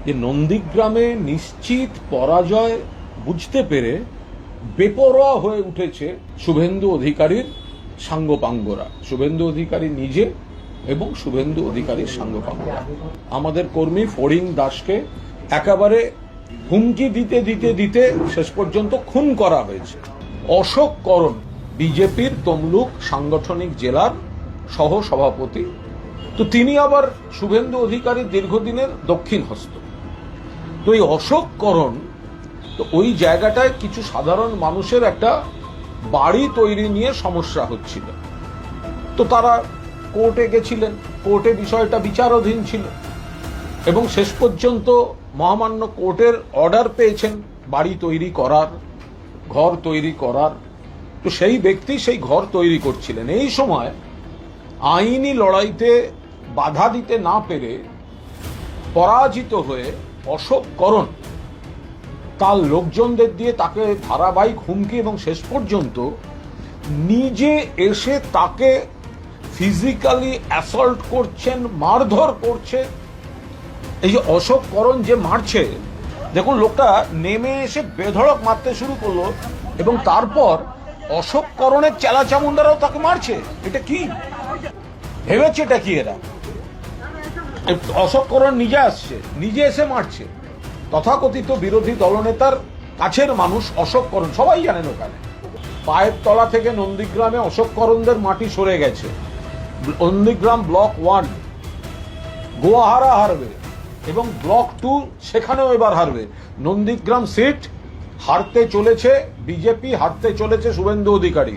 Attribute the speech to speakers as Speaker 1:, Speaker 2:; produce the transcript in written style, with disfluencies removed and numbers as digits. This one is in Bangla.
Speaker 1: যে নন্দীগ্রামে নিশ্চিত পরাজয় বুঝতে পেরে বেপরোয়া হয়ে উঠেছে শুভেন্দু অধিকারীর সাঙ্গপাঙ্গরা, শুভেন্দু অধিকারী নিজে এবং শুভেন্দু অধিকারীর সাঙ্গপাঙ্গরা। আমাদের কর্মী ফড়িং দাসকে একেবারে হুমকি দিতে দিতে দিতে শেষ পর্যন্ত খুন করা হয়েছে। অশোক করণ বিজেপির তমলুক সাংগঠনিক জেলার সহ সভাপতি, তো তিনি আবার শুভেন্দু অধিকারীর দীর্ঘদিনের দক্ষিণ হস্ত। তো এই অশোক করণ, তো ওই জায়গাটায় কিছু সাধারণ মানুষের একটা বাড়ি তৈরি নিয়ে সমস্যা হচ্ছিল, তো তারা কোর্টে গেছিলেন, কোর্টে বিষয়টা বিচারাধীন ছিল এবং শেষ পর্যন্ত মহামান্য কোর্টের অর্ডার পেয়েছেন বাড়ি তৈরি করার, ঘর তৈরি করার। তো সেই ব্যক্তি সেই ঘর তৈরি করছিলেন। এই সময় আইনি লড়াইতে বাধা দিতে না পেরে পরাজিত হয়ে অশোক করণ তার লোকজনদের দিয়ে তাকে ধারাবাহিক হুমকি এবং শেষ পর্যন্ত নিজে এসে তাকে ফিজিক্যালি অ্যাসল্ট করছেন, মারধর করছে। এই যে অশোক করণ যে মারছে, দেখুন লোকটা নেমে এসে বেধড়ক মারতে শুরু করলো এবং তারপর অশোক করণের চেলাচামুন্ডারাও তাকে মারছে। এটা কি ভেবেছে, এটা কি? এরা অশোক করণ নিজে আসছে, নিজে এসে মারছে। তথাকথিত বিরোধী দলনেতার কাছের মানুষ অশোক করণ, সবাই জানেন ওখানে পায়ের তলা থেকে নন্দীগ্রামে অশোক করণদের মাটি সরে গেছে। নন্দীগ্রাম ব্লক 1 গোয়াহারা হারবে এবং ব্লক 2 সেখানেও এবার হারবে। নন্দীগ্রাম সিট হারতে চলেছে বিজেপি, হারতে চলেছে শুভেন্দু অধিকারী।